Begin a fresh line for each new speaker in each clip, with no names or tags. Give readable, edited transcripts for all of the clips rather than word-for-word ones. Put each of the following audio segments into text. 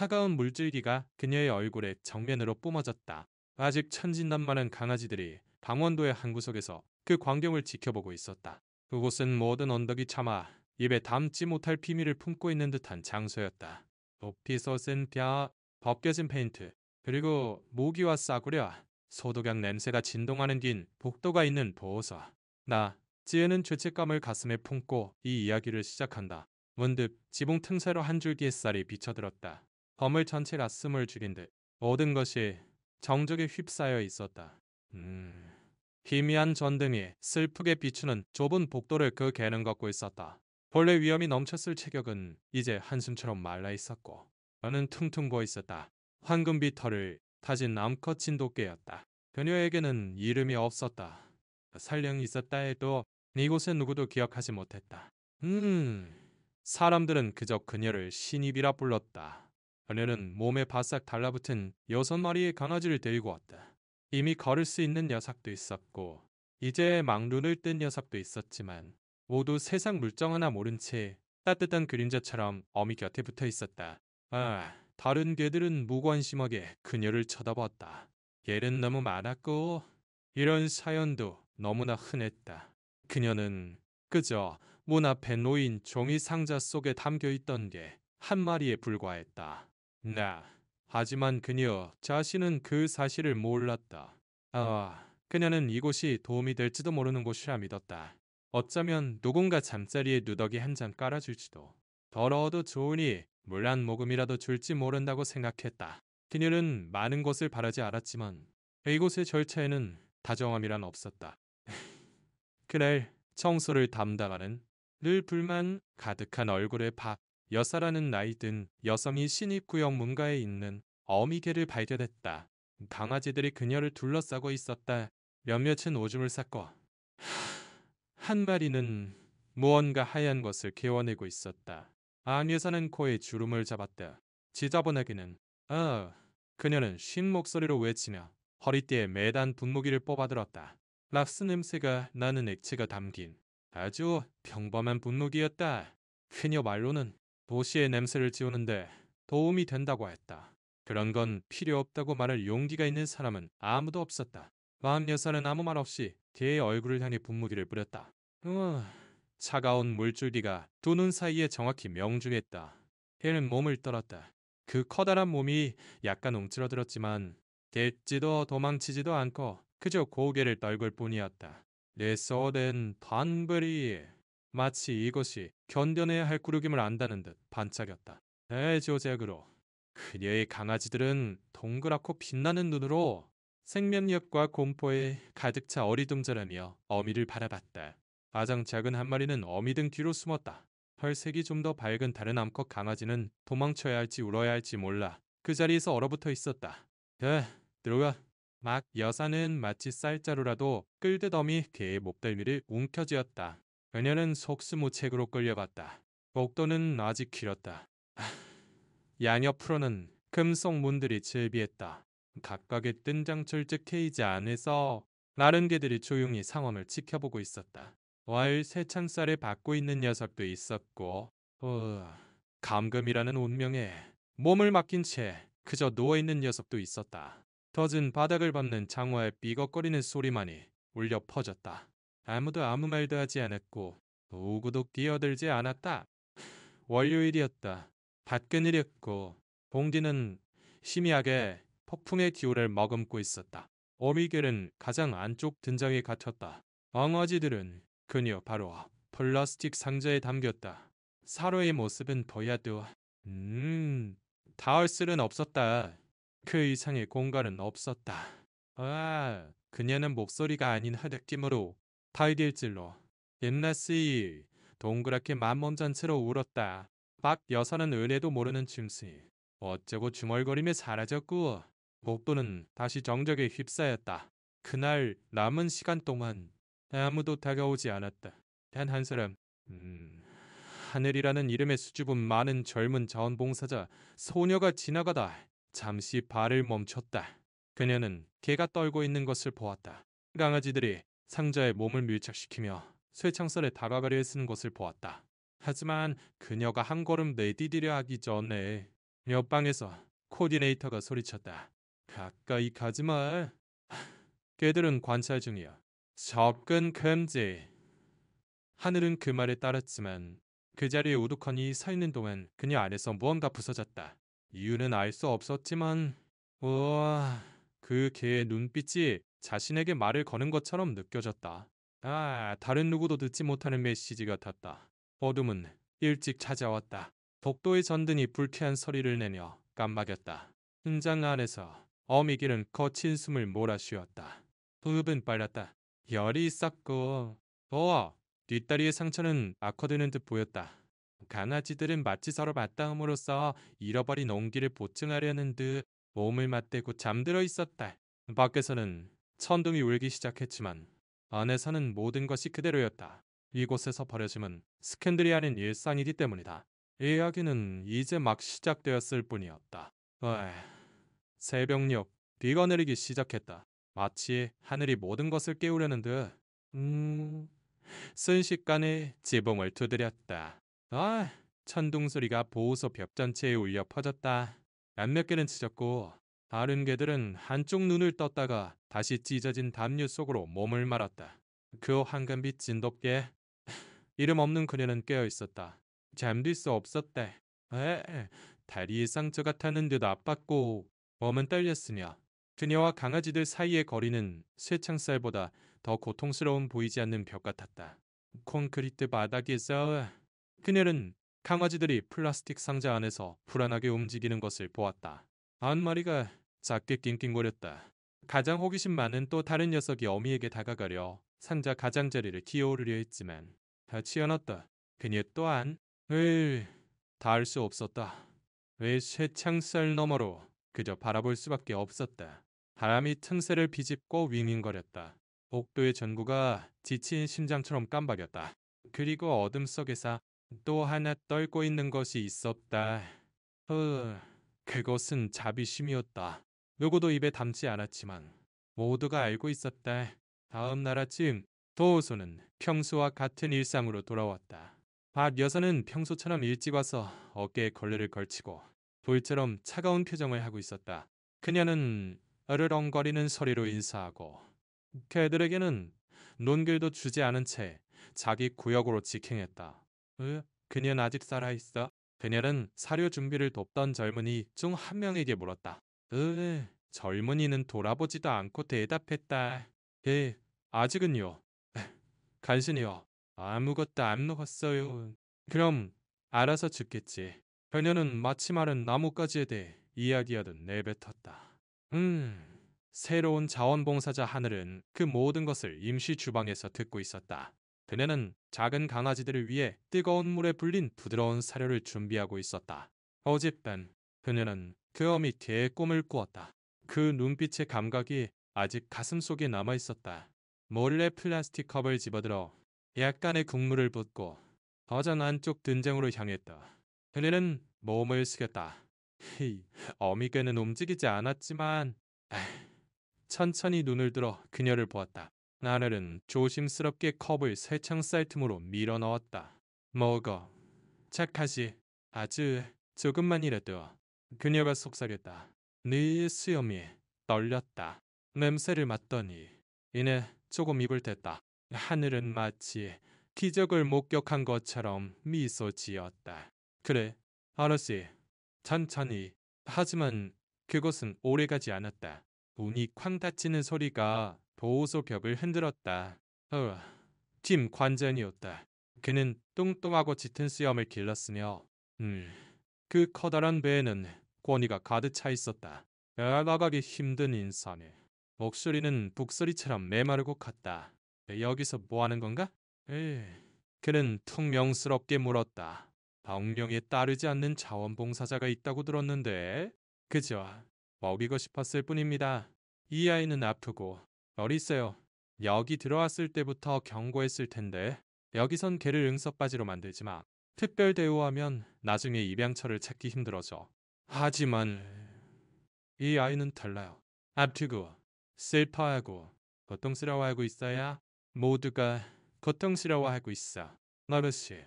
차가운 물줄기가 그녀의 얼굴에 정면으로 뿜어졌다. 아직 천진난만한 강아지들이 강원도의 한 구석에서 그 광경을 지켜보고 있었다. 그곳은 모든 언덕이 참아 입에 담지 못할 비밀을 품고 있는 듯한 장소였다. 높이 솟은 벼, 벗겨진 페인트, 그리고 모기와 싸구려, 소독약 냄새가 진동하는 긴 복도가 있는 보호소. 지혜는 죄책감을 가슴에 품고 이 이야기를 시작한다. 문득 지붕 틈새로 한 줄기 햇살이 비쳐들었다. 건물 전체가 숨을 죽인 듯 모든 것이 정적에 휩싸여 있었다. 희미한 전등이 슬프게 비추는 좁은 복도를 그 개는 걷고 있었다. 본래 위험이 넘쳤을 체격은 이제 한숨처럼 말라 있었고 그는 퉁퉁 부어 있었다. 황금빛 털을 타진 암컷 진돗개였다. 그녀에게는 이름이 없었다. 설령 있었다 해도 이곳의 누구도 기억하지 못했다. 사람들은 그저 그녀를 신입이라 불렀다. 그녀는 몸에 바싹 달라붙은 6마리의 강아지를 데리고 왔다. 이미 걸을 수 있는 녀석도 있었고 이제 막 눈을 뜬 녀석도 있었지만 모두 세상 물정 하나 모른 채 따뜻한 그림자처럼 어미 곁에 붙어 있었다. 다른 개들은 무관심하게 그녀를 쳐다봤다. 개는 너무 많았고 이런 사연도 너무나 흔했다. 그녀는 그저 문 앞에 놓인 종이 상자 속에 담겨있던 게 한 마리에 불과했다. 하지만 그녀 자신은 그 사실을 몰랐다. 그녀는 이곳이 도움이 될지도 모르는 곳이라 믿었다. 어쩌면 누군가 잠자리에 누더기 한 잔 깔아줄지도, 더러워도 좋으니 물 한 모금이라도 줄지 모른다고 생각했다. 그녀는 많은 것을 바라지 않았지만 이곳의 절차에는 다정함이란 없었다. 그날 청소를 담당하는 늘 불만 가득한 얼굴의 여사라는 나이 든 여성이 신입구역 문가에 있는 어미개를 발견했다. 강아지들이 그녀를 둘러싸고 있었다. 몇몇은 오줌을 쌌고 한 마리는 무언가 하얀 것을 개워내고 있었다. 여사는 코에 주름을 잡았다. 지저분하기는 그녀는 쉰 목소리로 외치며 허리띠에 매단 분무기를 뽑아들었다. 락스 냄새가 나는 액체가 담긴 아주 평범한 분무기였다. 그녀 말로는 도시의 냄새를 지우는데 도움이 된다고 했다. 그런 건 필요 없다고 말할 용기가 있는 사람은 아무도 없었다. 마음 여사는 아무 말 없이 개의 얼굴을 향해 분무기를 뿌렸다. 차가운 물줄기가 두 눈 사이에 정확히 명중했다. 개는 몸을 떨었다. 그 커다란 몸이 약간 움츠러들었지만 깼지도 도망치지도 않고 그저 고개를 떨굴 뿐이었다. 내 쏘된 단벌이 마치 이것이 견뎌내야 할 구르김을 안다는 듯 반짝였다. 대조작으로 그녀의 강아지들은 동그랗고 빛나는 눈으로 생명력과 공포에 가득 차 어리둥절하며 어미를 바라봤다. 가장 작은 한 마리는 어미 등 뒤로 숨었다. 혈색이 좀 더 밝은 다른 암컷 강아지는 도망쳐야 할지 울어야 할지 몰라 그 자리에서 얼어붙어 있었다. 들어가. 막 여사는 마치 쌀자루라도 끌듯 어미 개의 목덜미를 움켜쥐었다. 그녀는 속수무책으로 끌려갔다. 복도는 아직 길었다. 양옆으로는 금속 문들이 즐비했다. 각각의 뜬장철제 케이지 안에서 나른 개들이 조용히 상황을 지켜보고 있었다. 월 새창살에 받고 있는 녀석도 있었고 감금이라는 운명에 몸을 맡긴 채 그저 누워있는 녀석도 있었다. 젖은 바닥을 밟는 장화의 삐걱거리는 소리만이 울려 퍼졌다. 아무도 아무 말도 하지 않았고 누구도 뛰어들지 않았다. 월요일이었다. 밭그늘이었고 봉디는 희미하게 폭풍의 기운을 머금고 있었다. 오미겔은 가장 안쪽 등장에 갇혔다. 엉어지들은 그녀 바로 플라스틱 상자에 담겼다. 사로의 모습은 보여도 닿을 수는 없었다. 그 이상의 공간은 없었다. 그녀는 목소리가 아닌 흐느낌으로 달길질로 옛날씨 동그랗게 만몸잔 채로 울었다. 박 여사는 은혜도 모르는 춤씨 어쩌고 중얼거리며 사라졌고 복도는 다시 정적에 휩싸였다. 그날 남은 시간 동안 아무도 다가오지 않았다. 단 한 사람 하늘이라는 이름의 수줍은 많은 젊은 자원봉사자 소녀가 지나가다 잠시 발을 멈췄다. 그녀는 개가 떨고 있는 것을 보았다. 강아지들이 상자에 몸을 밀착시키며 쇠창살에 다가가려 애쓰는 것을 보았다. 하지만 그녀가 한 걸음 내디디려 하기 전에 옆방에서 코디네이터가 소리쳤다. 가까이 가지 마. 걔들은 관찰 중이야. 접근 금지. 하늘은 그 말에 따랐지만 그 자리에 우두커니 서 있는 동안 그녀 안에서 무언가 부서졌다. 이유는 알 수 없었지만 우와, 그 개의 눈빛이 자신에게 말을 거는 것처럼 느껴졌다. 다른 누구도 듣지 못하는 메시지 같았다. 어둠은 일찍 찾아왔다. 복도의 전등이 불쾌한 소리를 내며 깜박였다. 현장 안에서 어미길은 거친 숨을 몰아쉬었다. 호흡은 빨랐다. 열이 있었고 뒷다리의 상처는 악화되는 듯 보였다. 강아지들은 마치 서로 맞닿음으로써 잃어버린 온기를 보충하려는 듯 몸을 맞대고 잠들어 있었다. 밖에서는 천둥이 울기 시작했지만 안에서는 모든 것이 그대로였다. 이곳에서 벌어짐은 스캔들이 아닌 일상이기 때문이다. 이야기는 이제 막 시작되었을 뿐이었다. 새벽녘 비가 내리기 시작했다. 마치 하늘이 모든 것을 깨우려는 듯. 순식간에 지붕을 두드렸다. 천둥 소리가 보호소 벽 전체에 울려 퍼졌다. 몇몇 개는 찢었고 다른 개들은 한쪽 눈을 떴다가 다시 찢어진 담요 속으로 몸을 말았다. 그 황금빛 진돗개 이름 없는 그녀는 깨어 있었다. 잠들 수 없었대. 다리에 상처가 타는 듯 아팠고 몸은 떨렸으며 그녀와 강아지들 사이의 거리는 쇠창살보다 더 고통스러운 보이지 않는 벽 같았다. 콘크리트 바닥에서 그녀는 강아지들이 플라스틱 상자 안에서 불안하게 움직이는 것을 보았다. 한 마리가 작게 낑낑거렸다. 가장 호기심 많은 또 다른 녀석이 어미에게 다가가려 상자 가장자리를 기어오르려 했지만 닿지 않았다. 그녀 또한 닿을 수 없었다. 왜 쇠창살 너머로 그저 바라볼 수밖에 없었다. 바람이 틈새를 비집고 윙윙거렸다. 복도의 전구가 지친 심장처럼 깜박였다. 그리고 어둠 속에서 또 하나 떨고 있는 것이 있었다. 그것은 자비심이었다. 누구도 입에 담지 않았지만 모두가 알고 있었다. 다음 날 아침 도호소는 평소와 같은 일상으로 돌아왔다. 박 여사는 평소처럼 일찍 와서 어깨에 걸레를 걸치고 돌처럼 차가운 표정을 하고 있었다. 그녀는 으르렁거리는 소리로 인사하고 개들에게는 논글도 주지 않은 채 자기 구역으로 직행했다. 그녀는 아직 살아있어? 그녀는 사료 준비를 돕던 젊은이 중 한 명에게 물었다. 젊은이는 돌아보지도 않고 대답했다. 아직은요. 간신히요. 아무것도 안 먹었어요. 그럼 알아서 죽겠지. 그녀는 마치 마른 나뭇가지에 대해 이야기하듯 내뱉었다. 새로운 자원봉사자 하늘은 그 모든 것을 임시 주방에서 듣고 있었다. 그녀는 작은 강아지들을 위해 뜨거운 물에 불린 부드러운 사료를 준비하고 있었다. 어젯밤 그녀는 그 어미 개의 꿈을 꾸었다. 그 눈빛의 감각이 아직 가슴속에 남아 있었다. 몰래 플라스틱 컵을 집어들어 약간의 국물을 붓고 어전 안쪽 등장으로 향했다. 그녀는 몸을 숙였다. 어미개는 움직이지 않았지만 천천히 눈을 들어 그녀를 보았다. 하늘은 조심스럽게 컵을 쇠창살 틈으로 밀어 넣었다. 먹어. 착하지. 아주 조금만이라도. 그녀가 속삭였다. 네 수염이 떨렸다. 냄새를 맡더니 이내 조금 입을 댔다. 하늘은 마치 기적을 목격한 것처럼 미소 지었다. 그래, 알았지. 천천히. 하지만 그것은 오래가지 않았다. 문이 쾅 닫히는 소리가 보호소 벽을 흔들었다. 팀 관전이었다. 그는 뚱뚱하고 짙은 수염을 길렀으며 그 커다란 배에는 권위가 가득 차 있었다. 나가기 힘든 인사네. 목소리는 북소리처럼 메마르고 컸다. 여기서 뭐 하는 건가? 그는 퉁명스럽게 물었다. 명령에 따르지 않는 자원봉사자가 있다고 들었는데 그저 먹이고 싶었을 뿐입니다. 이 아이는 아프고 어리세요. 여기 들어왔을 때부터 경고했을 텐데 여기선 걔를 응석바지로 만들지 마. 특별 대우하면 나중에 입양처를 찾기 힘들어져. 하지만 이 아이는 달라요. 아프고 슬퍼하고 고통스러워하고 있어야 모두가 고통스러워하고 있어. 너르씨,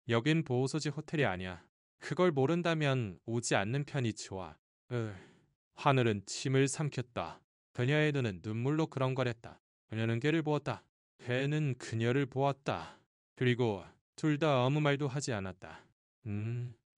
여긴 보호소지 호텔이 아니야. 그걸 모른다면 오지 않는 편이 좋아. 하늘은 침을 삼켰다. 그녀의 눈은 눈물로 그렁거렸다. 그녀는 걔를 보았다. 걔는 그녀를 보았다. 그리고 둘 다 아무 말도 하지 않았다.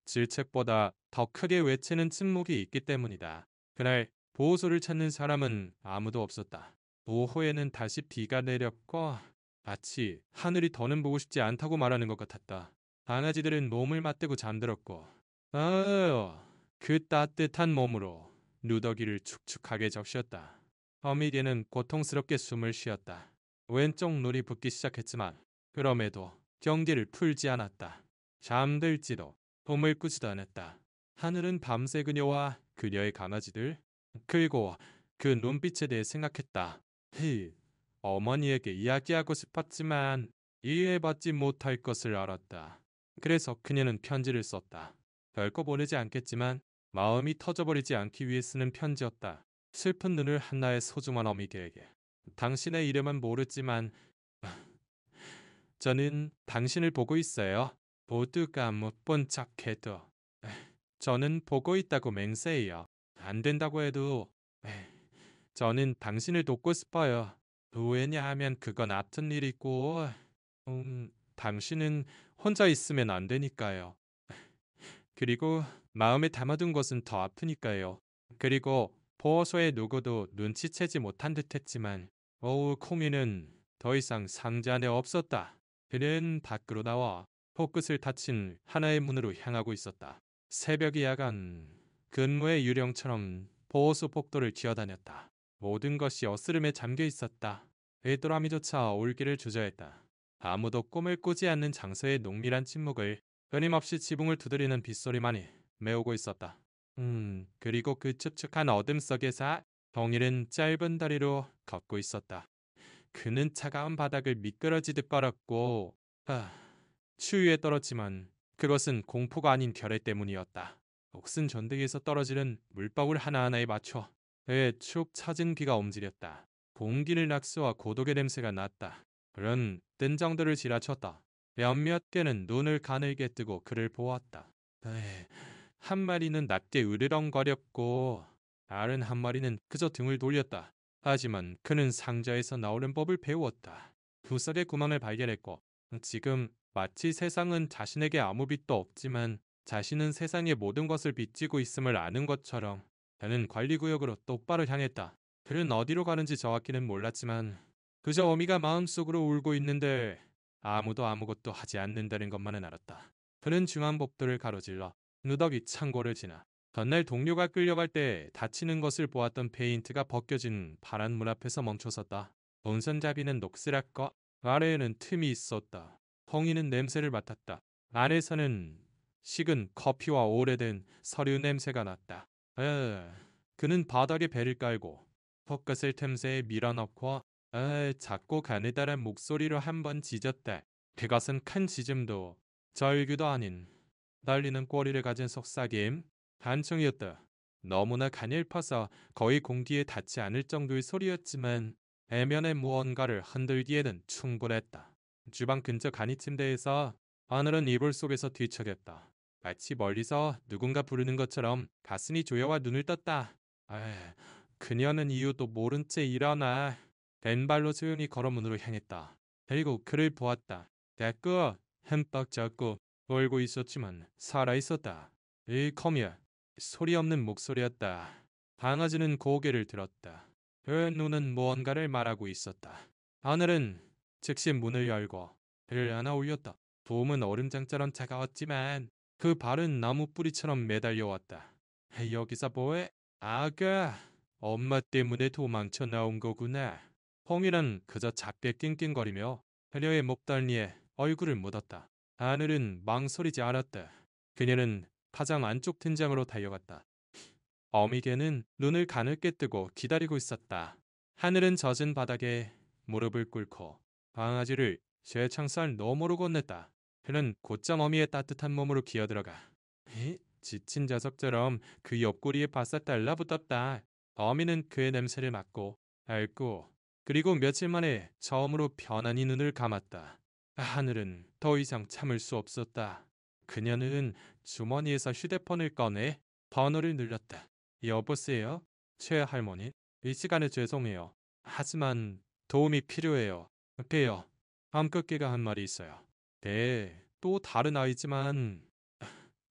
질책보다 더 크게 외치는 침묵이 있기 때문이다. 그날 보호소를 찾는 사람은 아무도 없었다. 오후에는 다시 비가 내렸고 마치 하늘이 더는 보고 싶지 않다고 말하는 것 같았다. 강아지들은 몸을 맞대고 잠들었고 아유, 그 따뜻한 몸으로 누더기를 축축하게 적셨다. 어미개는 고통스럽게 숨을 쉬었다. 왼쪽 눈이 붓기 시작했지만 그럼에도 경계를 풀지 않았다. 잠들지도 꿈을 꾸지도 않았다. 하늘은 밤새 그녀와 그녀의 강아지들 그리고 그 눈빛에 대해 생각했다. 어머니에게 이야기하고 싶었지만 이해받지 못할 것을 알았다. 그래서 그녀는 편지를 썼다. 별거 보내지 않겠지만 마음이 터져버리지 않기 위해 쓰는 편지였다. 슬픈 눈을 한나의 소중한 어미개에게. 당신의 이름은 모르지만 저는 당신을 보고 있어요. 모두가 못 본 척해도 저는 보고 있다고 맹세해요. 안 된다고 해도 저는 당신을 돕고 싶어요. 왜냐하면 그건 아픈 일이고 당신은 혼자 있으면 안 되니까요. 그리고 마음에 담아둔 것은 더 아프니까요. 그리고 보호소의 누구도 눈치채지 못한 듯했지만 오후 코미는 더 이상 상자 안에 없었다. 그는 밖으로 나와 코끝을 다친 하나의 문으로 향하고 있었다. 새벽이 야간 근무의 유령처럼 보호소 복도를 기어다녔다. 모든 것이 어스름에 잠겨 있었다. 베드라미조차 올기를 주저했다. 아무도 꿈을 꾸지 않는 장소의 농밀한 침묵을 끊임없이 지붕을 두드리는 빗소리만이 메우고 있었다. 그리고 그 축축한 어둠 속에서 동일은 짧은 다리로 걷고 있었다. 그는 차가운 바닥을 미끄러지듯 걸었고 추위에 떨었지만 그것은 공포가 아닌 결의 때문이었다. 옥슨 전등에서 떨어지는 물방울 하나하나에 맞춰 그의 축 처진 귀가 움직였다. 공기를 낙수와 고독의 냄새가 났다. 그런 뜬정들을 지라쳤다. 몇몇 개는 눈을 가늘게 뜨고 그를 보았다. 한 마리는 낮게 으르렁거렸고 다른 한 마리는 그저 등을 돌렸다. 하지만 그는 상자에서 나오는 법을 배웠다. 구석의 구멍을 발견했고 지금 마치 세상은 자신에게 아무 빛도 없지만 자신은 세상의 모든 것을 비치고 있음을 아는 것처럼 그는 관리구역으로 똑바로 향했다. 그는 어디로 가는지 정확히는 몰랐지만 그저 어미가 마음속으로 울고 있는데 아무도 아무것도 하지 않는다는 것만은 알았다. 그는 중앙복도를 가로질러 누더기 창고를 지나 전날 동료가 끌려갈 때 다치는 것을 보았던 페인트가 벗겨진 파란 문 앞에서 멈춰섰다. 운전잡이는 녹슬었고 아래에는 틈이 있었다. 홍이는 냄새를 맡았다. 안에서는 식은 커피와 오래된 서류 냄새가 났다. 그는 바닥에 배를 깔고 헛것을 틈새에 밀어넣고 작고 가느다란 목소리로 한번 짖었다. 그것은 큰 짖음도 절규도 아닌 날리는 꼬리를 가진 속삭임 단청이었다. 너무나 가냘퍼서 거의 공기에 닿지 않을 정도의 소리였지만 해면의 무언가를 흔들기에는 충분했다. 주방 근처 간이 침대에서 하늘은 이불 속에서 뒤척였다. 마치 멀리서 누군가 부르는 것처럼 가슴이 조여와 눈을 떴다. 그녀는 이유도 모른 채 일어나 왼발로 조용히 걸어 문으로 향했다. 그리고 그를 보았다. 대꾸 흠뻑 젖고 울고 있었지만 살아있었다. 컴이야. 소리 없는 목소리였다. 강아지는 고개를 들었다. 그 눈은 무언가를 말하고 있었다. 하늘은 즉시 문을 열고 배를 하나 올렸다. 봄은 얼음장처럼 차가웠지만 그 발은 나무 뿌리처럼 매달려왔다. 여기서 뭐해? 아가, 엄마 때문에 도망쳐 나온 거구나. 홍이는 그저 작게 낑낑거리며 그녀의 목덜미에 얼굴을 묻었다. 하늘은 망설이지 않았다. 그녀는 가장 안쪽 텐장으로 달려갔다. 어미개는 눈을 가늘게 뜨고 기다리고 있었다. 하늘은 젖은 바닥에 무릎을 꿇고 강아지를 쇠창살 너머로 건넸다. 그는 곧장 어미의 따뜻한 몸으로 기어들어가 지친 자석처럼 그 옆구리에 바싹 달라붙었다. 어미는 그의 냄새를 맡고 앓고 그리고 며칠 만에 처음으로 편안히 눈을 감았다. 하늘은 더 이상 참을 수 없었다. 그녀는 주머니에서 휴대폰을 꺼내 번호를 눌렀다. 여보세요? 최 할머니. 이 시간에 죄송해요. 하지만 도움이 필요해요. 배요. 암컷개가 한 마리 있어요. 네, 또 다른 아이지만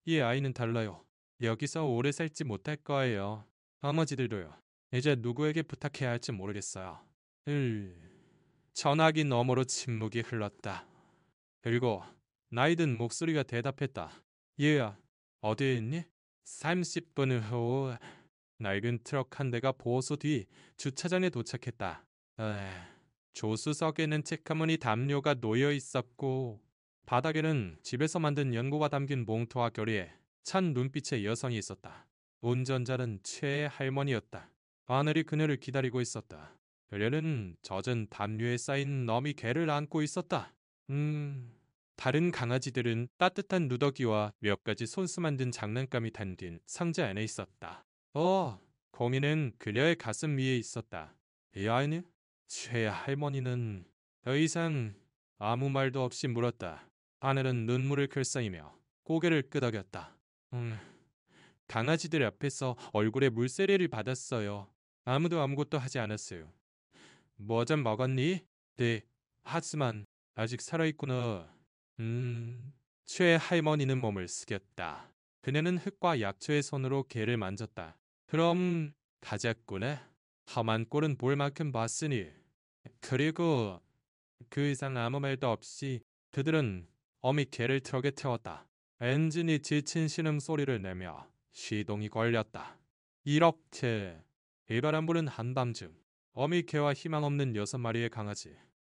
이 아이는 달라요. 여기서 오래 살지 못할 거예요. 나머지들도요. 이제 누구에게 부탁해야 할지 모르겠어요. 전화기 너머로 침묵이 흘렀다. 그리고 나이든 목소리가 대답했다. 얘야, 어디에 있니? 30분 후 낡은 트럭 한 대가 보호소 뒤 주차장에 도착했다. 조수석에는 체크무늬 담요가 놓여 있었고 바닥에는 집에서 만든 연고가 담긴 봉투와 결의에 찬 눈빛의 여성이 있었다. 운전자는 최의 할머니였다. 하늘이 그녀를 기다리고 있었다. 그녀는 젖은 담요에 쌓인 너미 개를 안고 있었다. 다른 강아지들은 따뜻한 누더기와 몇 가지 손수 만든 장난감이 담긴 상자 안에 있었다. 공이는 그녀의 가슴 위에 있었다. 이 아이는? 최 할머니는 더 이상 아무 말도 없이 물었다. 하늘은 눈물을 글썽이며 고개를 끄덕였다. 강아지들 앞에서 얼굴에 물세례를 받았어요. 아무도 아무것도 하지 않았어요. 뭐 좀 먹었니? 네. 하지만 아직 살아있구나. 최 할머니는 몸을 숙였다. 그녀는 흙과 약초의 손으로 개를 만졌다. 그럼 가자꾸나. 험한 꼴은 볼 만큼 봤으니. 그리고 그 이상 아무 말도 없이 그들은 어미 개를 트럭에 태웠다. 엔진이 지친 신음소리를 내며 시동이 걸렸다. 이렇게 이바람 부는 한밤중 어미 개와 희망 없는 6마리의 강아지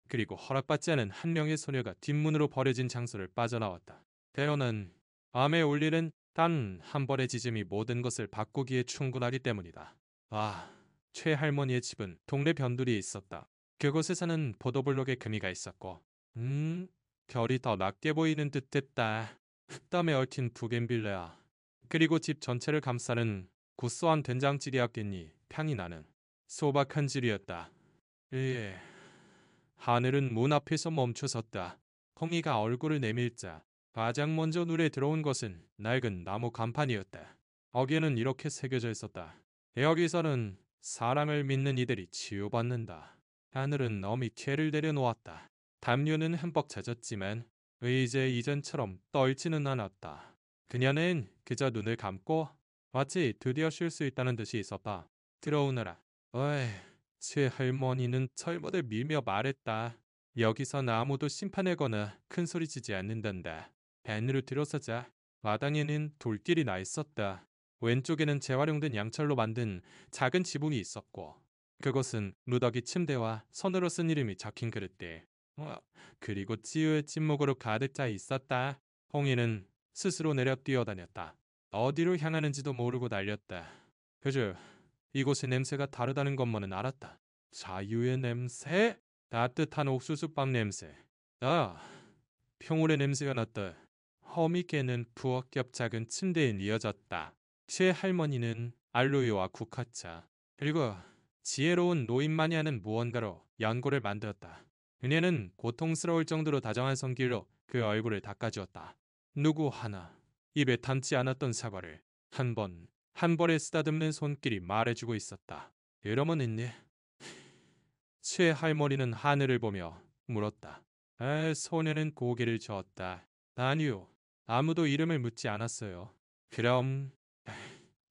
그리고 허락받지 않은 한 명의 소녀가 뒷문으로 버려진 장소를 빠져나왔다. 대어는 암에 울리는 단 한 벌의 지짐이 모든 것을 바꾸기에 충분하기 때문이다. 최 할머니의 집은 동네 변두리에 있었다. 그곳에 사는 보도블록에 금이가 있었고 결이 더 낮게 보이는 듯했다. 흙담에 얽힌 부겐빌레아 그리고 집 전체를 감싸는 구수한 된장찌개였겠니 향이 나는 소박한 질이었다. 하늘은 문 앞에서 멈춰섰다. 홍이가 얼굴을 내밀자 가장 먼저 눈에 들어온 것은 낡은 나무 간판이었다. 거기에는 이렇게 새겨져 있었다. 여기서는 사랑을 믿는 이들이 치유받는다. 하늘은 어미 개를 내려놓았다. 담요는 흠뻑 젖었지만 이제 이전처럼 떨지는 않았다. 그녀는 그저 눈을 감고 마치 드디어 쉴 수 있다는 듯이 있었다. 들어오너라. 최 할머니는 철문을 밀며 말했다. 여기선 아무도 심판하거나 큰소리치지 않는단다. 밴으로 들어서자. 마당에는 돌길이 나 있었다. 왼쪽에는 재활용된 양철로 만든 작은 지붕이 있었고 그곳은 누더기 침대와 선으로 쓴 이름이 적힌 그릇들 그리고 치유의 침묵으로 가득 차 있었다. 홍이는 스스로 내려 뛰어다녔다. 어디로 향하는지도 모르고 달렸다. 그저 이곳의 냄새가 다르다는 것만은 알았다. 자유의 냄새? 따뜻한 옥수수빵 냄새. 평온의 냄새가 났다. 허미개는 부엌 옆 작은 침대에 이어졌다. 최 할머니는 알로에와 국화차 그리고 지혜로운 노인만이 하는 무언가로 연고를 만들었다. 그녀는 고통스러울 정도로 다정한 손길로 그 얼굴을 닦아주었다. 누구 하나 입에 담지 않았던 사과를 한 번에 쓰다듬는 손길이 말해주고 있었다. 이러면 있니? 최 할머니는 하늘을 보며 물었다. 소녀는 고개를 저었다. 아니요. 아무도 이름을 묻지 않았어요. 그럼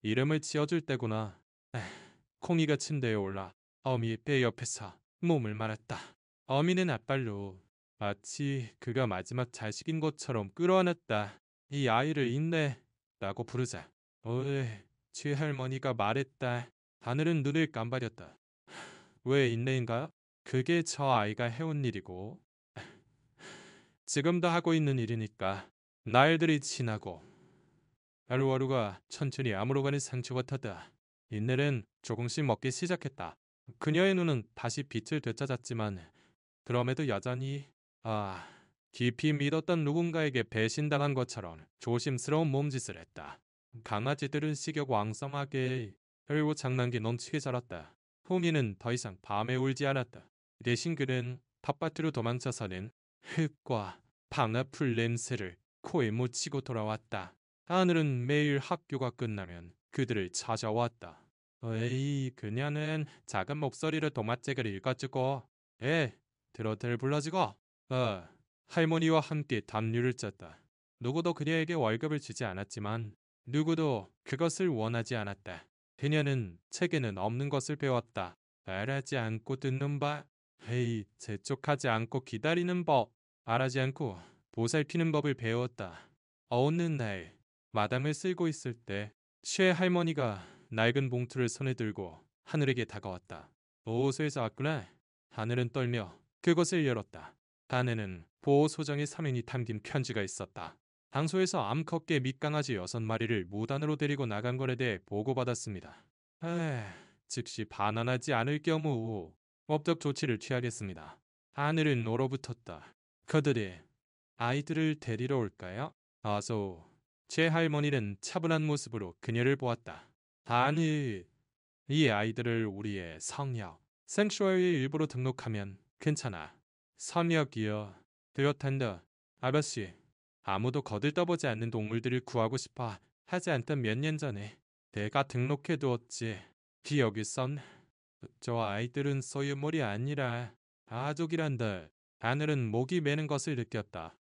이름을 지어줄 때구나. 콩이가 침대에 올라 어미의 배 옆에서 몸을 말았다. 어미는 앞발로 마치 그가 마지막 자식인 것처럼 끌어안았다. 이 아이를 인내라고 부르자. 최 할머니가 말했다. 하늘은 눈을 깜박였다. 왜 인내인가요? 그게 저 아이가 해온 일이고 지금도 하고 있는 일이니까. 날들이 지나고 하루하루가 천천히 아물어가는 상처 같았다. 인내는 조금씩 먹기 시작했다. 그녀의 눈은 다시 빛을 되찾았지만 그럼에도 여전히 깊이 믿었던 누군가에게 배신당한 것처럼 조심스러운 몸짓을 했다. 강아지들은 식욕왕성하게 혈고 장난기 넘치게 자랐다. 호미는 더 이상 밤에 울지 않았다. 대신 그는 텃밭으로 도망쳐서는 흙과 방아풀 냄새를 코에 묻히고 돌아왔다. 하늘은 매일 학교가 끝나면 그들을 찾아왔다. 에이, 그녀는 작은 목소리로 동화책을 읽어주고, 들어들 불러주고, 할머니와 함께 담요를 짰다. 누구도 그녀에게 월급을 주지 않았지만 누구도 그것을 원하지 않았다. 그녀는 책에는 없는 것을 배웠다. 말하지 않고 듣는 법, 재촉하지 않고 기다리는 법, 말하지 않고 보살피는 법을 배웠다. 어느 날 마당을 쓸고 있을 때 최 할머니가 낡은 봉투를 손에 들고 하늘에게 다가왔다. 보호소에서 왔구나. 하늘은 떨며 그것을 열었다. 안에는 보호소장의 사명이 담긴 편지가 있었다. 당소에서 암컷개 밑강아지 6마리를 무단으로 데리고 나간 것에 대해 보고받았습니다. 즉시 반환하지 않을 경우 법적 조치를 취하겠습니다. 하늘은 얼어붙었다. 그들이 아이들을 데리러 올까요? 어서. 제 할머니는 차분한 모습으로 그녀를 보았다. 아니, 이 아이들을 우리의 성역, 생슈어리 일부로 등록하면 괜찮아. 성역이요. 그렇단다. 아저씨, 아무도 거들떠보지 않는 동물들을 구하고 싶어 하지 않던 몇 년 전에 내가 등록해두었지. 기억이 선. 저 아이들은 소유물이 아니라 가족이란다. 하늘은 목이 메는 것을 느꼈다.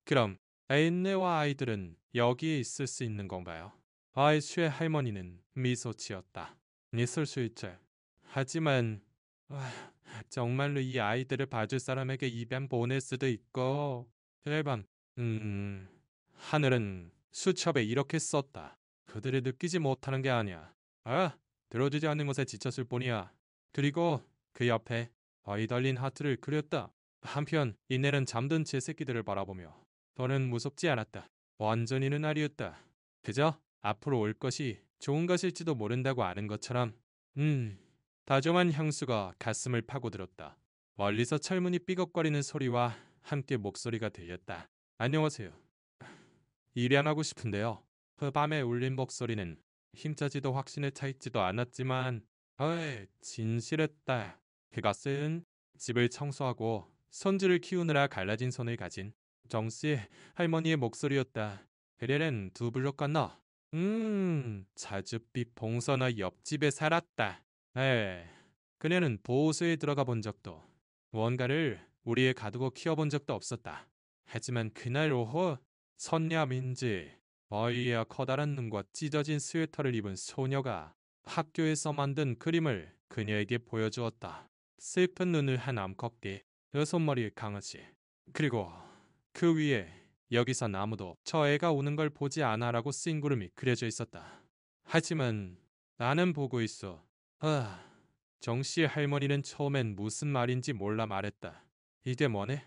그럼 앤네와 아이들은 여기에 있을 수 있는 건가요? 아이슈의 할머니는 미소 지었다. 있을 수 있지. 하지만 정말로 이 아이들을 봐줄 사람에게 입양 보낼 수도 있고. 일반 하늘은 수첩에 이렇게 썼다. 그들이 느끼지 못하는 게 아니야. 들어주지 않는 것에 지쳤을 뿐이야. 그리고 그 옆에 어이 달린 하트를 그렸다. 한편 이넬은 잠든 제 새끼들을 바라보며 더는 무섭지 않았다. 완전히는 아니었다. 그저 앞으로 올 것이 좋은 것일지도 모른다고 아는 것처럼. 다정한 향수가 가슴을 파고들었다. 멀리서 철문이 삐걱거리는 소리와 함께 목소리가 들렸다. 안녕하세요. 일양하고 싶은데요. 그 밤에 울린 목소리는 힘짜지도 확신에 차있지도 않았지만 진실했다. 그것은 집을 청소하고 손주를 키우느라 갈라진 손을 가진 정씨 할머니의 목소리였다. 그녀는 두 블록 건너 자줏빛 봉선화 옆집에 살았다. 그녀는 보호소에 들어가 본 적도 무언가를 우리에 가두고 키워본 적도 없었다. 하지만 그날 오후 선녀민지 어이야 커다란 눈과 찢어진 스웨터를 입은 소녀가 학교에서 만든 그림을 그녀에게 보여주었다. 슬픈 눈을 한 암컷개, 6마리의 강아지, 그리고 그 위에 여기선 아무도 저 애가 우는 걸 보지 않아라고 쓰인 구름이 그려져 있었다. 하지만 나는 보고 있어. 정씨의 할머니는 처음엔 무슨 말인지 몰라 말했다. 이게 뭐네?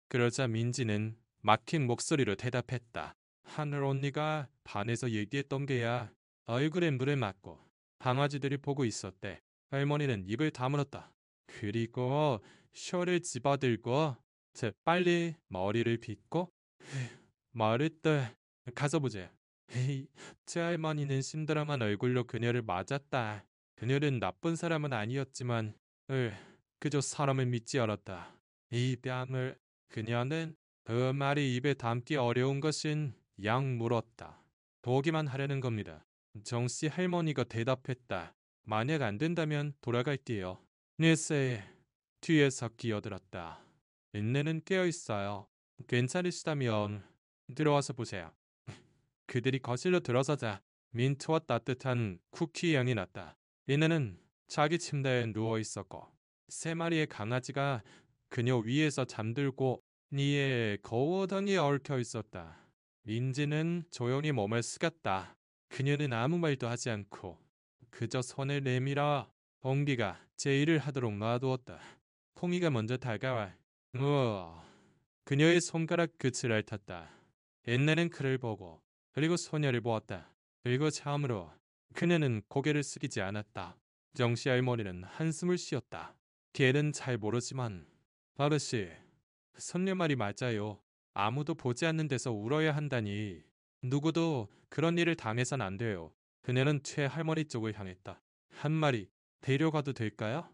그러자 민지는 막힌 목소리로 대답했다. 하늘 언니가 반에서 얘기했던 게야. 얼굴에 물을 맞고 강아지들이 보고 있었대. 할머니는 입을 다물었다. 그리고 셔를 집어들고 빨리 머리를 빗고 말했다. 가서 보자. 제 할머니는 심드렁한 얼굴로 그녀를 맞았다. 그녀는 나쁜 사람은 아니었지만 그저 사람을 믿지 않았다. 이 뺨을 그녀는 그 말이 입에 담기 어려운 것은 약 물었다. 보기만 하려는 겁니다. 정씨 할머니가 대답했다. 만약 안 된다면 돌아갈게요. 닐세 뒤에서 끼어들었다. 인내는 깨어있어요. 괜찮으시다면 들어와서 보세요. 그들이 거실로 들어서자 민트와 따뜻한 쿠키 향이 났다. 인내는 자기 침대에 누워있었고 3마리의 강아지가 그녀 위에서 잠들고 니에 거워덩이에 얽혀 있었다. 민지는 조용히 몸을 숙였다. 그녀는 아무 말도 하지 않고 그저 손을 내밀어 봉기가 제의를 하도록 놔두었다. 콩이가 먼저 다가와 그녀의 손가락 끝을 핥았다. 옛날엔 그를 보고 그리고 소녀를 보았다. 그리고 처음으로 그녀는 고개를 숙이지 않았다. 정씨 할머니는 한숨을 쉬었다. 걔는 잘 모르지만 아저씨, 손녀 말이 맞아요. 아무도 보지 않는 데서 울어야 한다니. 누구도 그런 일을 당해선 안 돼요. 그녀는 최 할머니 쪽을 향했다. 한 마리 데려가도 될까요?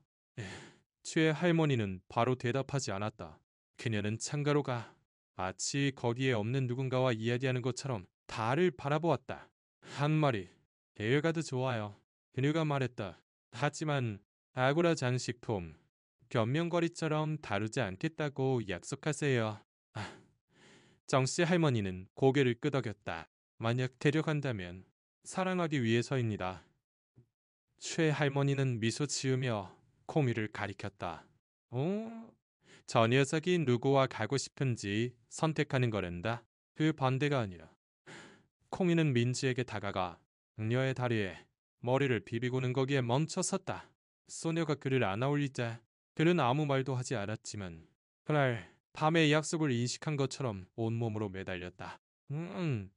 최 할머니는 바로 대답하지 않았다. 그녀는 창가로 가 마치 거기에 없는 누군가와 이야기하는 것처럼 달을 바라보았다. 한 마리. 대여가도 좋아요. 그녀가 말했다. 하지만 아고라 장식품 변명거리처럼 다루지 않겠다고 약속하세요. 아, 정씨 할머니는 고개를 끄덕였다. 만약 데려간다면 사랑하기 위해서입니다. 최 할머니는 미소 지으며 코미를 가리켰다. 어? 저 녀석이 누구와 가고 싶은지 선택하는 거란다. 그 반대가 아니라. 콩이는 민지에게 다가가 그녀의 다리에 머리를 비비고는 거기에 멈춰섰다. 소녀가 그를 안아올리자 그는 아무 말도 하지 않았지만 그날 밤의 약속을 인식한 것처럼 온몸으로 매달렸다.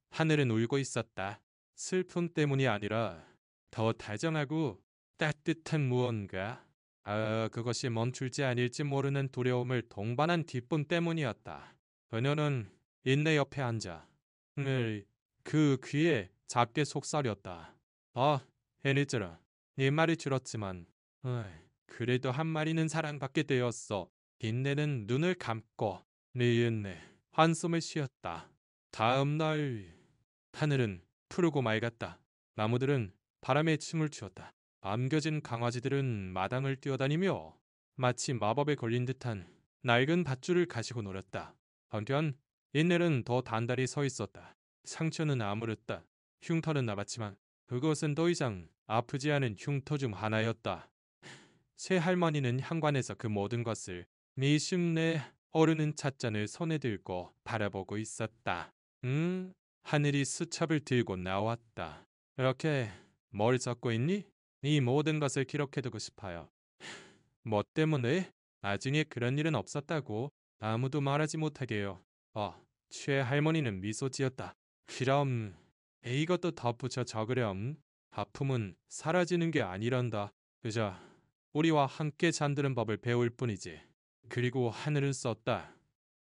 하늘은 울고 있었다. 슬픔 때문이 아니라 더 다정하고 따뜻한 무언가. 그것이 멈출지 아닐지 모르는 두려움을 동반한 기쁨 때문이었다. 그녀는 인내 옆에 앉아 그 귀에 작게 속삭였다. 해니즈라. 네 말이 줄었지만 그래도 한 마리는 사랑받게 되었어. 인내는 눈을 감고 니은네 한숨을 쉬었다. 다음 날 하늘은 푸르고 맑았다. 나무들은 바람에 춤을 추었다. 안겨진 강아지들은 마당을 뛰어다니며 마치 마법에 걸린 듯한 낡은 밧줄을 가지고 놀았다. 한편 인넬은 더 단단히 서 있었다. 상처는 아물었다. 흉터는 남았지만 그것은 더 이상 아프지 않은 흉터 중 하나였다. 새 할머니는 현관에서 그 모든 것을 미심내 어르는 찻잔을 손에 들고 바라보고 있었다. 하늘이 수첩을 들고 나왔다. 이렇게 뭘 적고 있니? 이 모든 것을 기록해두고 싶어요. 뭐 때문에? 나중에 그런 일은 없었다고 아무도 말하지 못하게요. 최 할머니는 미소 지었다. 그럼 이것도 덧붙여 적으렴. 아픔은 사라지는 게 아니란다. 그저 우리와 함께 잠드는 법을 배울 뿐이지. 그리고 하늘은 썼다.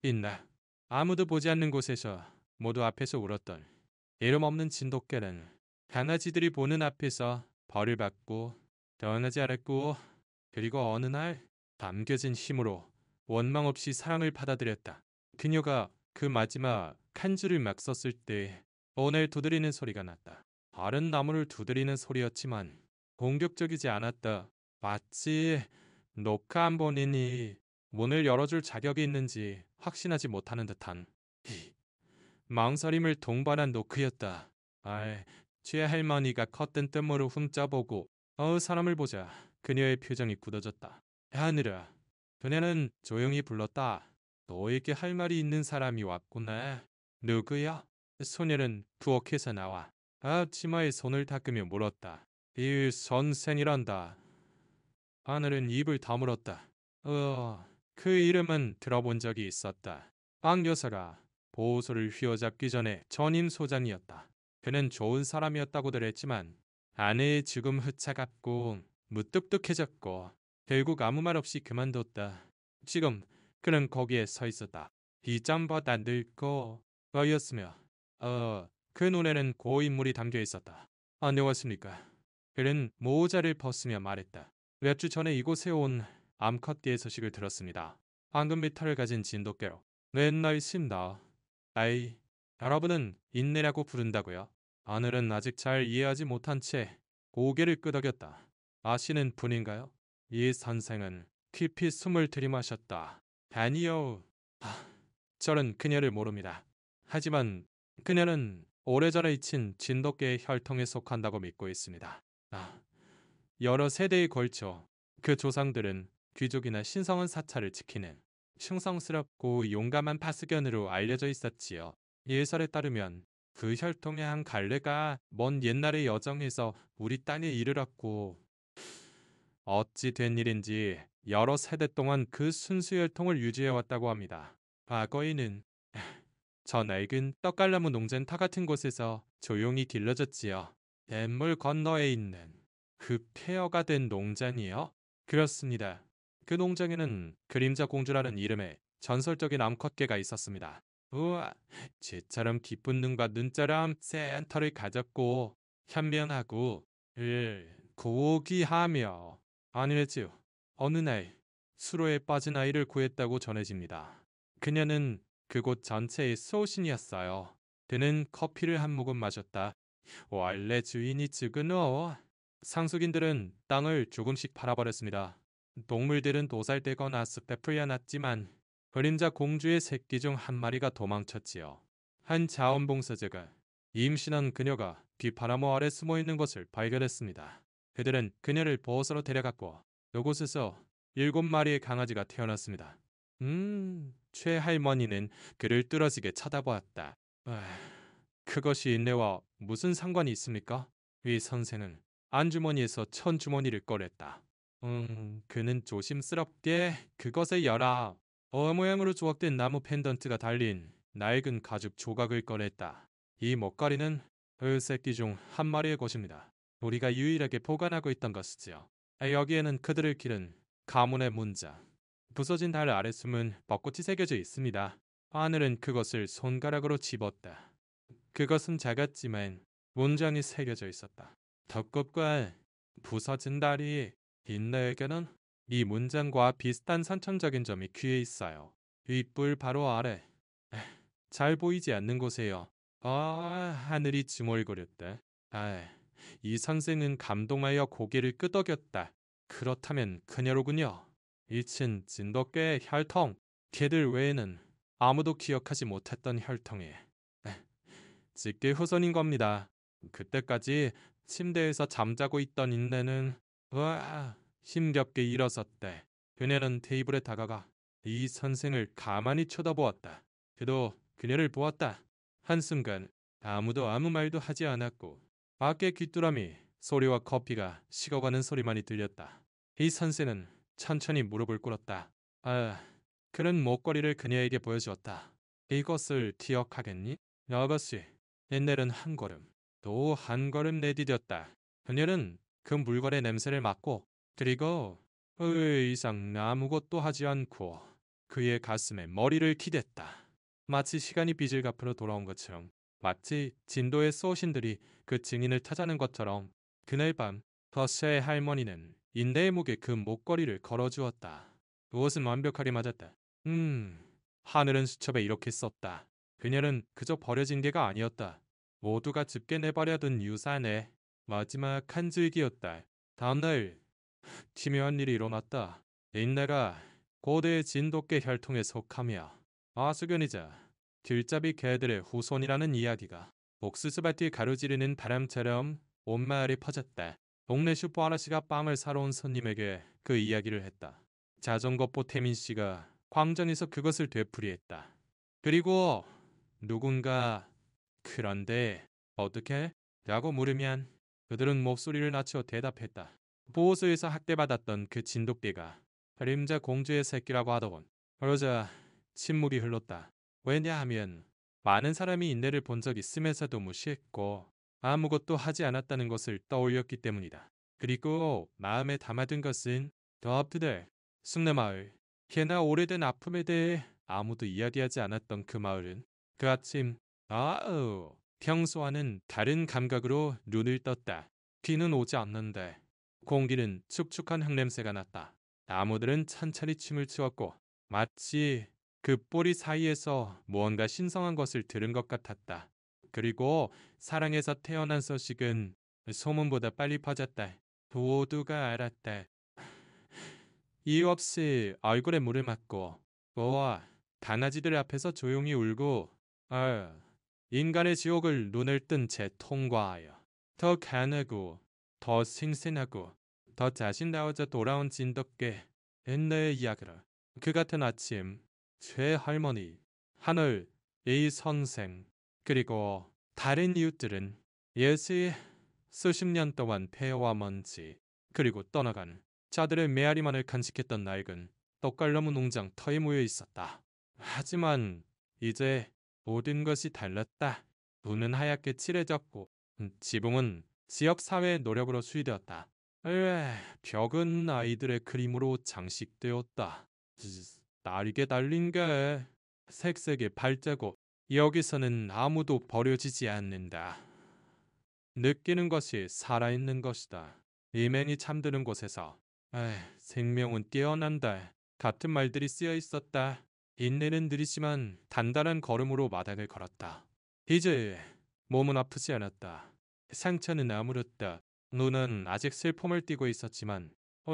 있나. 아무도 보지 않는 곳에서 모두 앞에서 울었던 이름 없는 진돗개는 강아지들이 보는 앞에서 벌을 받고 떠나지 않았고 그리고 어느 날 담겨진 힘으로 원망 없이 사랑을 받아들였다. 그녀가 그 마지막 한 줄을 막 썼을 때 문을 두드리는 소리가 났다. 다른 나무를 두드리는 소리였지만 공격적이지 않았다. 마치 녹화 한 번이니 문을 열어줄 자격이 있는지 확신하지 못하는 듯한 망설임을 동반한 노크였다. 최 할머니가 커튼 뜸으로 훔쳐보고 사람을 보자 그녀의 표정이 굳어졌다. 하늘아. 그녀는 조용히 불렀다. 너에게 할 말이 있는 사람이 왔구나. 누구야? 소녀는 부엌에서 나와 치마에 손을 닦으며 물었다. 이 선생이란다. 하늘은 입을 다물었다. 그 이름은 들어본 적이 있었다. 박 여사가 보호소를 휘어잡기 전에 전임 소장이었다. 그는 좋은 사람이었다고들 했지만 아내의 죽음 흡차갑고 무뚝뚝해졌고 결국 아무 말 없이 그만뒀다. 지금 그는 거기에 서 있었다. 이장보다 늙고 어였으며 그 눈에는 고인물이 담겨 있었다. 안녕하십니까. 그는 모자를 벗으며 말했다. 몇 주 전에 이곳에 온 암컷띠의 소식을 들었습니다. 황금비탈을 가진 진돗개로. 맨날 쉰다. 여러분은 인내라고 부른다고요? 하늘은 아직 잘 이해하지 못한 채 고개를 끄덕였다. 아시는 분인가요? 이 선생은 깊이 숨을 들이마셨다. 아니요. 저는 그녀를 모릅니다. 하지만 그녀는 오래전에 잊힌 진돗개의 혈통에 속한다고 믿고 있습니다. 여러 세대에 걸쳐 그 조상들은 귀족이나 신성한 사찰을 지키는 충성스럽고 용감한 파수견으로 알려져 있었지요. 예설에 따르면 그 혈통의 한 갈래가 먼 옛날의 여정에서 우리 땅에 이르렀고 어찌 된 일인지 여러 세대 동안 그 순수 혈통을 유지해왔다고 합니다. 과거에는 저 낡은 떡갈나무 농장터 같은 곳에서 조용히 길러졌지요. 냇물 건너에 있는 그 폐허가 된 농장이요? 그렇습니다. 그 농장에는 그림자 공주라는 이름의 전설적인 암컷개가 있었습니다. 우와, 쟤처럼 깊은 눈과 눈처럼 센 털을 가졌고 현명하고 고귀하며 어느 날 수로에 빠진 아이를 구했다고 전해집니다. 그녀는 그곳 전체의 소신이었어요. 그는 커피를 한 모금 마셨다. 원래 주인이 죽은오. 상속인들은 땅을 조금씩 팔아버렸습니다. 동물들은 도살되거나 숲에 풀려났지만 그림자 공주의 새끼 중 한 마리가 도망쳤지요. 한 자원봉사자가 임신한 그녀가 뒷바라모 아래 숨어있는 것을 발견했습니다. 그들은 그녀를 보호소로 데려갔고 그곳에서 7마리의 강아지가 태어났습니다. 최할머니는 그를 뚫어지게 쳐다보았다. 그것이 인내와 무슨 상관이 있습니까? 이 선생은 안주머니에서 천주머니를 꺼냈다. 그는 조심스럽게 그것에 열아 모양으로 조각된 나무 펜던트가 달린 낡은 가죽 조각을 꺼냈다. 이 목걸이는 그 새끼 중 한 마리의 것입니다. 우리가 유일하게 보관하고 있던 것이지요. 여기에는 그들을 기른 가문의 문장. 부서진 달 아래 숨은 벚꽃이 새겨져 있습니다. 하늘은 그것을 손가락으로 집었다. 그것은 작았지만 문장이 새겨져 있었다. 벚꽃과 부서진 달이 인내에게는 이 문장과 비슷한 선천적인 점이 귀에 있어요. 윗불 바로 아래. 잘 보이지 않는 곳에요. 하늘이 중얼거렸다. 이 선생은 감동하여 고개를 끄덕였다. 그렇다면 그녀로군요. 이친 진돗개의 혈통. 걔들 외에는 아무도 기억하지 못했던 혈통에 직계 후손인 겁니다. 그때까지 침대에서 잠자고 있던 인내는 힘겹게 일어섰대. 그녀는 테이블에 다가가 이 선생을 가만히 쳐다보았다. 그도 그녀를 보았다. 한순간 아무도 아무 말도 하지 않았고 밖의 귀뚜라미 소리와 커피가 식어가는 소리만이 들렸다. 이 선생은 천천히 무릎을 꿇었다. 그는 목걸이를 그녀에게 보여주었다. 이것을 기억하겠니? 아가씨. 앤넬은 한 걸음, 또 한 걸음 내디뎠다. 그녀는 그 물건의 냄새를 맡고 그리고 이상 아무것도 하지 않고 그의 가슴에 머리를 기댔다. 마치 시간이 빚을 갚으러 돌아온 것처럼, 마치 진도의 소신들이 그 증인을 찾아낸 것처럼. 그날 밤 더샤의 할머니는 인내의 목에 그 목걸이를 걸어주었다. 그것은 완벽하게 맞았다. 하늘은 수첩에 이렇게 썼다. 그녀는 그저 버려진 개가 아니었다. 모두가 즙게 내버려둔 유산의 마지막 한 줄기였다. 다음날 기묘한 일이 일어났다. 인내가 고대 진돗개 혈통에 속하며 아수견이자 길잡이 개들의 후손이라는 이야기가 옥수수밭을 가로지르는 바람처럼 온 마을에 퍼졌다. 동네 슈퍼 아저씨가 빵을 사러 온 손님에게 그 이야기를 했다. 자전거포 태민 씨가 광장에서 그것을 되풀이했다. 그리고 누군가 그런데 어떻게? 라고 물으면 그들은 목소리를 낮춰 대답했다. 보호소에서 학대받았던 그 진돗개가 그림자 공주의 새끼라고 하더군. 그러자 침묵이 흘렀다. 왜냐하면 많은 사람이 인내를 본 적 있으면서도 무시했고 아무것도 하지 않았다는 것을 떠올렸기 때문이다. 그리고 마음에 담아둔 것은 더 앞두들 숭례마을. 개나 오래된 아픔에 대해 아무도 이야기하지 않았던 그 마을은 그 아침 평소와는 다른 감각으로 눈을 떴다. 비는 오지 않는데 공기는 축축한 흙냄새가 났다. 나무들은 천천히 춤을 추었고 마치 그 뿌리 사이에서 무언가 신성한 것을 들은 것 같았다. 그리고 사랑에서 태어난 소식은 소문보다 빨리 퍼졌다. 모두가 알았다. 이유 없이 얼굴에 물을 맞고 강아지들 앞에서 조용히 울고 인간의 지옥을 눈을 뜬 채 통과하여 더 강하고 더 생생하고 더 자신다워져 돌아온 진돗개 인내의 이야기를. 그 같은 아침 최 할머니, 하늘, 이 선생, 그리고 다른 이웃들은 예시 수십 년 동안 폐허와 먼지 그리고 떠나간 자들의 메아리만을 간직했던 낡은 떡갈나무 농장 터에 모여 있었다. 하지만 이제 모든 것이 달랐다. 문은 하얗게 칠해졌고 지붕은 지역사회의 노력으로 수리되었다. 벽은 아이들의 그림으로 장식되었다. 날개 달린 게 색색의 발자국. 여기서는 아무도 버려지지 않는다. 느끼는 것이 살아있는 것이다. 이맨이 잠드는 곳에서 생명은 깨어난다. 같은 말들이 쓰여 있었다. 인내는 느리지만 단단한 걸음으로 마당을 걸었다. 이제 몸은 아프지 않았다. 상처는 아물었다. 눈은 아직 슬픔을 띠고 있었지만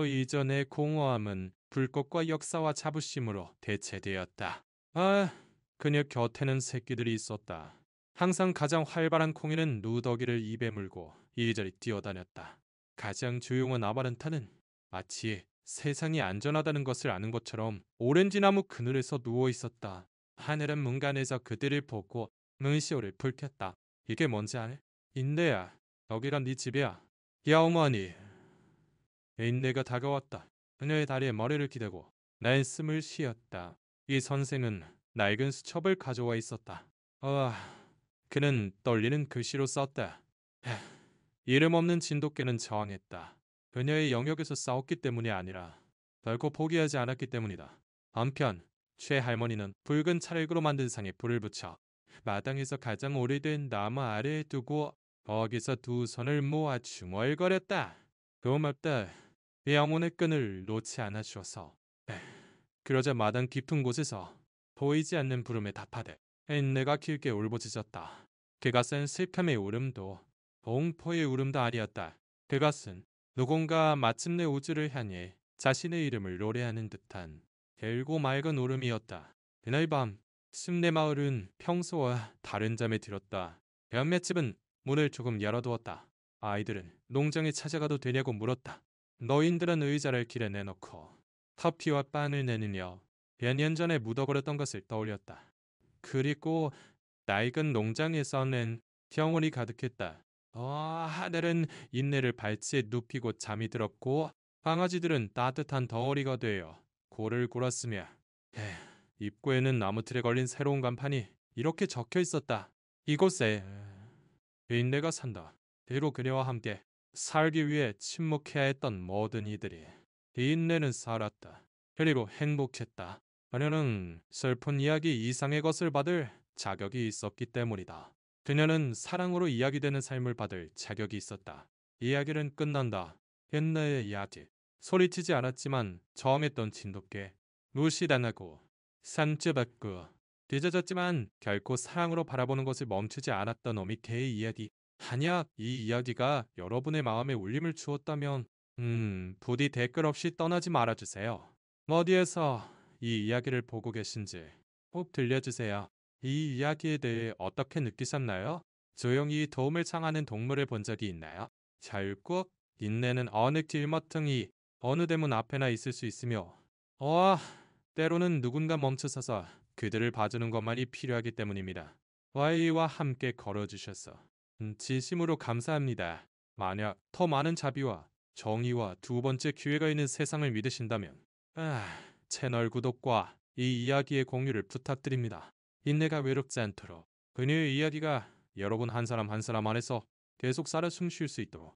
이전의 공허함은 불꽃과 역사와 자부심으로 대체되었다. 아, 그녀 곁에는 새끼들이 있었다. 항상 가장 활발한 콩이는 누더기를 입에 물고 이리저리 뛰어다녔다. 가장 조용한 아마란타는 마치 세상이 안전하다는 것을 아는 것처럼 오렌지 나무 그늘에서 누워 있었다. 하늘은 문간에서 그들을 보고 눈시울을 붉혔다. 이게 뭔지 아네? 인내야. 여기가 네 집이야. 야 어머니. 인내가 다가왔다. 그녀의 다리에 머리를 기대고 날숨을 쉬었다. 이 선생은 낡은 수첩을 가져와 있었다. 그는 떨리는 글씨로 썼다. 이름 없는 진돗개는 저항했다. 그녀의 영역에서 싸웠기 때문이 아니라 결코 포기하지 않았기 때문이다. 한편 최 할머니는 붉은 찰흙으로 만든 상에 불을 붙여 마당에서 가장 오래된 나무 아래에 두고 거기서 두 손을 모아 중얼거렸다. 고맙다. 영혼의 끈을 놓지 않아 주어서. 그러자 마당 깊은 곳에서 보이지 않는 부름에 답하되 내가 길게 울부짖었다. 그가 쓴 슬픔의 울음도 공포의 울음도 아니었다. 그것은 누군가 마침내 우주를 향해 자신의 이름을 노래하는 듯한 길고 맑은 울음이었다. 그날 밤 숲내 마을은 평소와 다른 잠에 들었다. 몇몇 집은 문을 조금 열어두었다. 아이들은 농장에 찾아가도 되냐고 물었다. 노인들은 의자를 길에 내놓고 커피와 빵을 내느며 몇 년 전에 묻어버렸던 것을 떠올렸다. 그리고 낡은 농장에서는 경운이 가득했다. 하늘은 인내를 발치에 눕히고 잠이 들었고 강아지들은 따뜻한 덩어리가 되어 골을 골았으며 입구에는 나무틀에 걸린 새로운 간판이 이렇게 적혀 있었다. 이곳에 인내가 산다. 뒤로 그녀와 함께 살기 위해 침묵해야 했던 모든 이들이 인내는 살았다. 그리고 행복했다. 그녀는 슬픈 이야기 이상의 것을 받을 자격이 있었기 때문이다. 그녀는 사랑으로 이야기되는 삶을 받을 자격이 있었다. 이야기는 끝난다. 옛날의 이야기. 소리치지 않았지만 저항했던 진돗개. 무시당하고 산쯔받고 뒤져졌지만 결코 사랑으로 바라보는 것을 멈추지 않았던 어미케의 이야기. 만약 이 이야기가 여러분의 마음에 울림을 주었다면 부디 댓글 없이 떠나지 말아주세요. 어디에서 이 이야기를 보고 계신지 꼭 들려주세요. 이 이야기에 대해 어떻게 느끼셨나요? 조용히 도움을 청하는 동물을 본 적이 있나요? 결국 인내는 어느 길머퉁이 어느 대문 앞에나 있을 수 있으며 때로는 누군가 멈춰서서 그들을 봐주는 것만이 필요하기 때문입니다. 와이와 함께 걸어주셔서 진심으로 감사합니다. 만약 더 많은 자비와 정의와 두 번째 기회가 있는 세상을 믿으신다면 채널 구독과 이 이야기의 공유를 부탁드립니다. 인내가 외롭지 않도록 그녀의 이야기가 여러분 한 사람 한 사람 안에서 계속 살아 숨 쉴 수 있도록